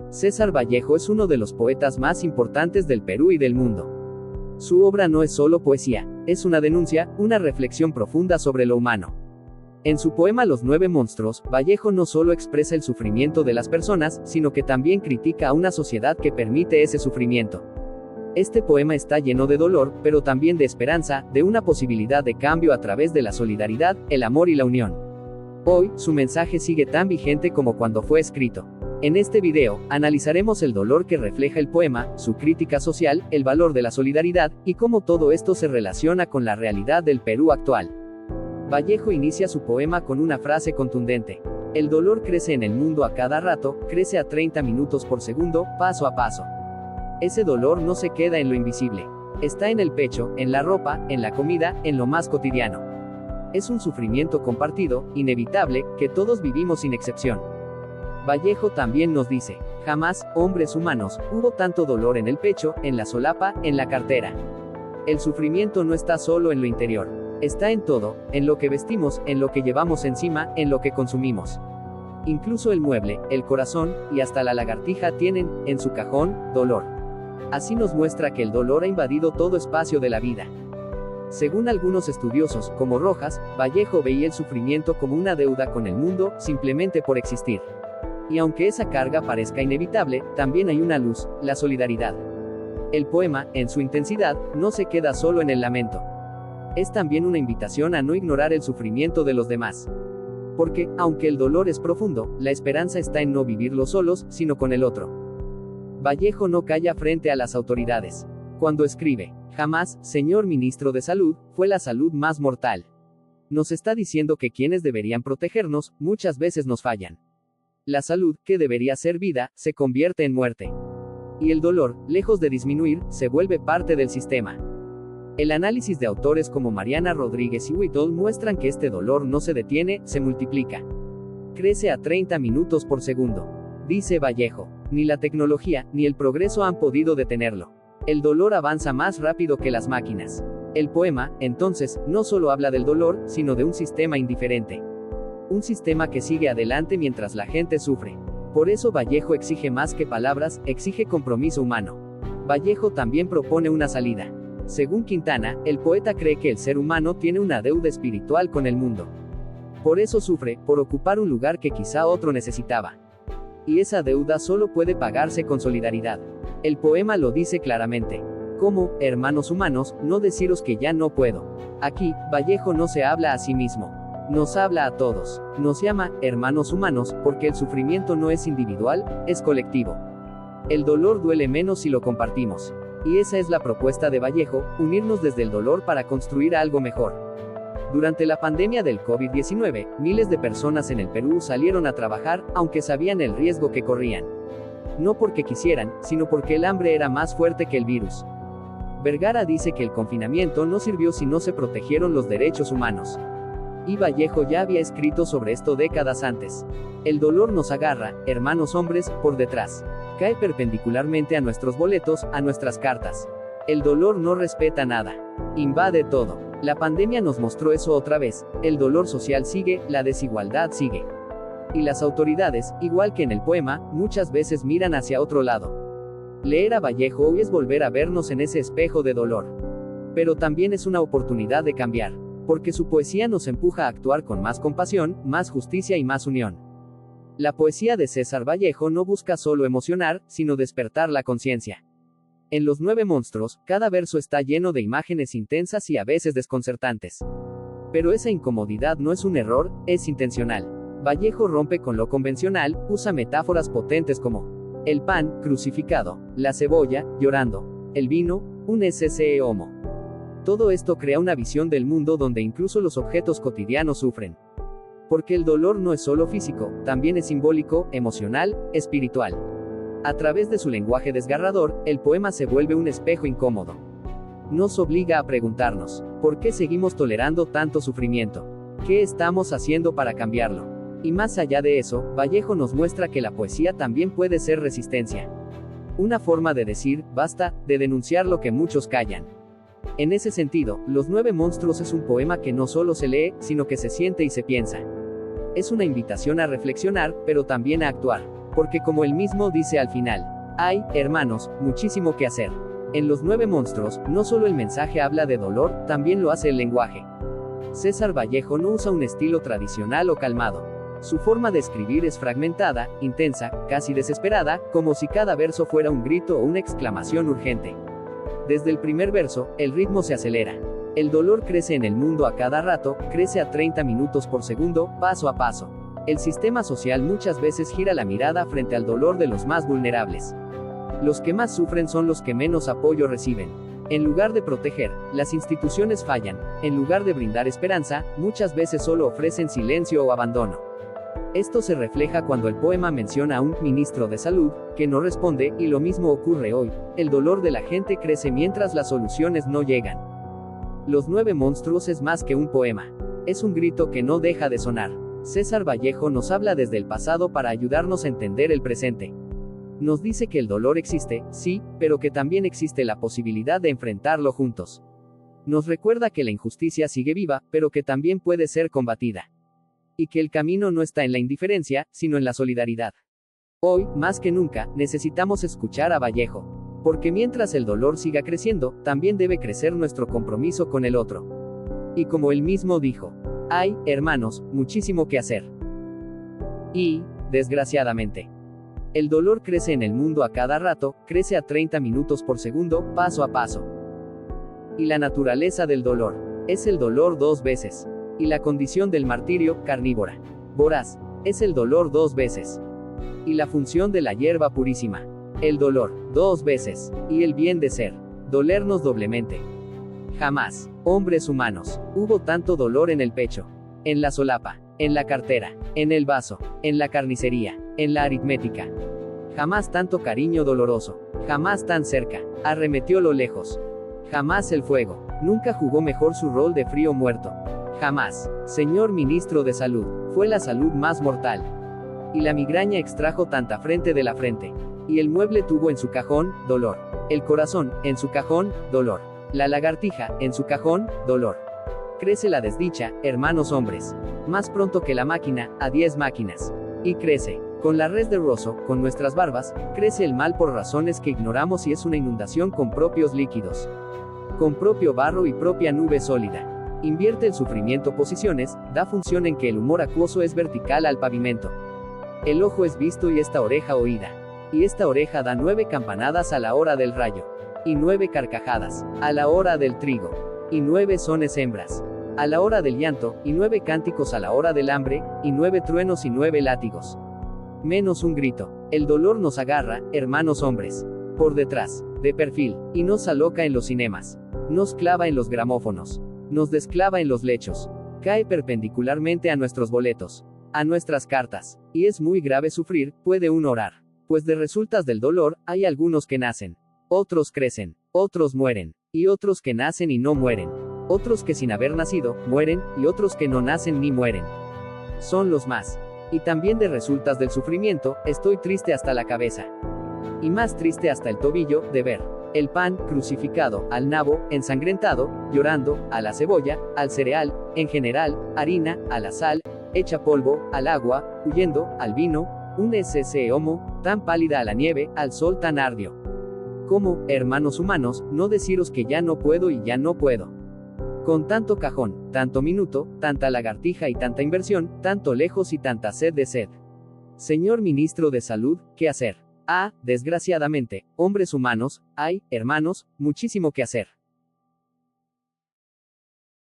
César Vallejo es uno de los poetas más importantes del Perú y del mundo. Su obra no es solo poesía, es una denuncia, una reflexión profunda sobre lo humano. En su poema Los 9 monstruos, Vallejo no solo expresa el sufrimiento de las personas, sino que también critica a una sociedad que permite ese sufrimiento. Este poema está lleno de dolor, pero también de esperanza, de una posibilidad de cambio a través de la solidaridad, el amor y la unión. Hoy, su mensaje sigue tan vigente como cuando fue escrito. En este video, analizaremos el dolor que refleja el poema, su crítica social, el valor de la solidaridad, y cómo todo esto se relaciona con la realidad del Perú actual. Vallejo inicia su poema con una frase contundente. El dolor crece en el mundo a cada rato, crece a 30 minutos por segundo, paso a paso. Ese dolor no se queda en lo invisible. Está en el pecho, en la ropa, en la comida, en lo más cotidiano. Es un sufrimiento compartido, inevitable, que todos vivimos sin excepción. Vallejo también nos dice, jamás, hombres humanos, hubo tanto dolor en el pecho, en la solapa, en la cartera. El sufrimiento no está solo en lo interior. Está en todo, en lo que vestimos, en lo que llevamos encima, en lo que consumimos. Incluso el mueble, el corazón, y hasta la lagartija tienen, en su cajón, dolor. Así nos muestra que el dolor ha invadido todo espacio de la vida. Según algunos estudiosos, como Rojas, Vallejo veía el sufrimiento como una deuda con el mundo, simplemente por existir. Y aunque esa carga parezca inevitable, también hay una luz, la solidaridad. El poema, en su intensidad, no se queda solo en el lamento. Es también una invitación a no ignorar el sufrimiento de los demás. Porque, aunque el dolor es profundo, la esperanza está en no vivirlo solos, sino con el otro. Vallejo no calla frente a las autoridades. Cuando escribe, jamás, señor ministro de Salud, fue la salud más mortal. Nos está diciendo que quienes deberían protegernos, muchas veces nos fallan. La salud, que debería ser vida, se convierte en muerte. Y el dolor, lejos de disminuir, se vuelve parte del sistema. El análisis de autores como Mariana Rodríguez y Whittle muestran que este dolor no se detiene, se multiplica. Crece a 30 minutos por segundo. Dice Vallejo, ni la tecnología, ni el progreso han podido detenerlo. El dolor avanza más rápido que las máquinas. El poema, entonces, no solo habla del dolor, sino de un sistema indiferente. Un sistema que sigue adelante mientras la gente sufre. Por eso Vallejo exige más que palabras, exige compromiso humano. Vallejo también propone una salida. Según Quintana, el poeta cree que el ser humano tiene una deuda espiritual con el mundo. Por eso sufre, por ocupar un lugar que quizá otro necesitaba. Y esa deuda solo puede pagarse con solidaridad. El poema lo dice claramente. Como, hermanos humanos, no deciros que ya no puedo. Aquí, Vallejo no se habla a sí mismo. Nos habla a todos. Nos llama, hermanos humanos, porque el sufrimiento no es individual, es colectivo. El dolor duele menos si lo compartimos. Y esa es la propuesta de Vallejo, unirnos desde el dolor para construir algo mejor. Durante la pandemia del COVID-19, miles de personas en el Perú salieron a trabajar, aunque sabían el riesgo que corrían. No porque quisieran, sino porque el hambre era más fuerte que el virus. Vergara dice que el confinamiento no sirvió si no se protegieron los derechos humanos. Y Vallejo ya había escrito sobre esto décadas antes. El dolor nos agarra, hermanos hombres, por detrás. Cae perpendicularmente a nuestros boletos, a nuestras cartas. El dolor no respeta nada. Invade todo. La pandemia nos mostró eso otra vez. El dolor social sigue, la desigualdad sigue. Y las autoridades, igual que en el poema, muchas veces miran hacia otro lado. Leer a Vallejo hoy es volver a vernos en ese espejo de dolor. Pero también es una oportunidad de cambiar. Porque su poesía nos empuja a actuar con más compasión, más justicia y más unión. La poesía de César Vallejo no busca solo emocionar, sino despertar la conciencia. En Los 9 monstruos, cada verso está lleno de imágenes intensas y a veces desconcertantes. Pero esa incomodidad no es un error, es intencional. Vallejo rompe con lo convencional, usa metáforas potentes como el pan, crucificado, la cebolla, llorando, el vino, un SCE homo. Todo esto crea una visión del mundo donde incluso los objetos cotidianos sufren. Porque el dolor no es solo físico, también es simbólico, emocional, espiritual. A través de su lenguaje desgarrador, el poema se vuelve un espejo incómodo. Nos obliga a preguntarnos, ¿por qué seguimos tolerando tanto sufrimiento? ¿Qué estamos haciendo para cambiarlo? Y más allá de eso, Vallejo nos muestra que la poesía también puede ser resistencia. Una forma de decir, basta, de denunciar lo que muchos callan. En ese sentido, Los 9 monstruos es un poema que no solo se lee, sino que se siente y se piensa. Es una invitación a reflexionar, pero también a actuar. Porque como él mismo dice al final, hay, hermanos, muchísimo que hacer. En Los 9 monstruos, no solo el mensaje habla de dolor, también lo hace el lenguaje. César Vallejo no usa un estilo tradicional o calmado. Su forma de escribir es fragmentada, intensa, casi desesperada, como si cada verso fuera un grito o una exclamación urgente. Desde el primer verso, el ritmo se acelera. El dolor crece en el mundo a cada rato, crece a 30 minutos por segundo, paso a paso. El sistema social muchas veces gira la mirada frente al dolor de los más vulnerables. Los que más sufren son los que menos apoyo reciben. En lugar de proteger, las instituciones fallan. En lugar de brindar esperanza, muchas veces solo ofrecen silencio o abandono. Esto se refleja cuando el poema menciona a un ministro de salud, que no responde, y lo mismo ocurre hoy. El dolor de la gente crece mientras las soluciones no llegan. Los 9 monstruos es más que un poema. Es un grito que no deja de sonar. César Vallejo nos habla desde el pasado para ayudarnos a entender el presente. Nos dice que el dolor existe, sí, pero que también existe la posibilidad de enfrentarlo juntos. Nos recuerda que la injusticia sigue viva, pero que también puede ser combatida. Y que el camino no está en la indiferencia, sino en la solidaridad. Hoy, más que nunca, necesitamos escuchar a Vallejo. Porque mientras el dolor siga creciendo, también debe crecer nuestro compromiso con el otro. Y como él mismo dijo, hay, hermanos, muchísimo que hacer. Y, desgraciadamente, el dolor crece en el mundo a cada rato, crece a 30 minutos por segundo, paso a paso. Y la naturaleza del dolor es el dolor 2 veces. Y la condición del martirio, carnívora, voraz, es el dolor 2 veces. Y la función de la hierba purísima, el dolor, 2 veces. Y el bien de ser, dolernos doblemente. Jamás, hombres humanos, hubo tanto dolor en el pecho, en la solapa, en la cartera, en el vaso, en la carnicería, en la aritmética. Jamás tanto cariño doloroso, jamás tan cerca, arremetió lo lejos. Jamás el fuego, nunca jugó mejor su rol de frío muerto. Jamás, señor ministro de salud, fue la salud más mortal. Y la migraña extrajo tanta frente de la frente. Y el mueble tuvo en su cajón, dolor. El corazón, en su cajón, dolor. La lagartija, en su cajón, dolor. Crece la desdicha, hermanos hombres. Más pronto que la máquina, a 10 máquinas. Y crece. Con la res de roso, con nuestras barbas, crece el mal por razones que ignoramos y es una inundación con propios líquidos. Con propio barro y propia nube sólida. Invierte el sufrimiento posiciones, da función en que el humor acuoso es vertical al pavimento. El ojo es visto y esta oreja oída. Y esta oreja da 9 campanadas a la hora del rayo. Y 9 carcajadas, a la hora del trigo. Y 9 sones hembras, a la hora del llanto, y 9 cánticos a la hora del hambre, y 9 truenos y 9 látigos. Menos un grito. El dolor nos agarra, hermanos hombres. Por detrás, de perfil, y nos aloca en los cinemas. Nos clava en los gramófonos. Nos desclava en los lechos. Cae perpendicularmente a nuestros boletos. A nuestras cartas. Y es muy grave sufrir, puede uno orar. Pues de resultas del dolor, hay algunos que nacen. Otros crecen. Otros mueren. Y otros que nacen y no mueren. Otros que sin haber nacido, mueren, y otros que no nacen ni mueren. Son los más. Y también de resultas del sufrimiento, estoy triste hasta la cabeza. Y más triste hasta el tobillo, de ver el pan, crucificado, al nabo, ensangrentado, llorando, a la cebolla, al cereal, en general, harina, a la sal, hecha polvo, al agua, huyendo, al vino, un ss homo, tan pálida a la nieve, al sol tan ardio. ¿Cómo, hermanos humanos, no deciros que ya no puedo y ya no puedo? Con tanto cajón, tanto minuto, tanta lagartija y tanta inversión, tanto lejos y tanta sed de sed. Señor ministro de salud, ¿qué hacer? Ah, desgraciadamente, hombres humanos, hay, hermanos, muchísimo que hacer.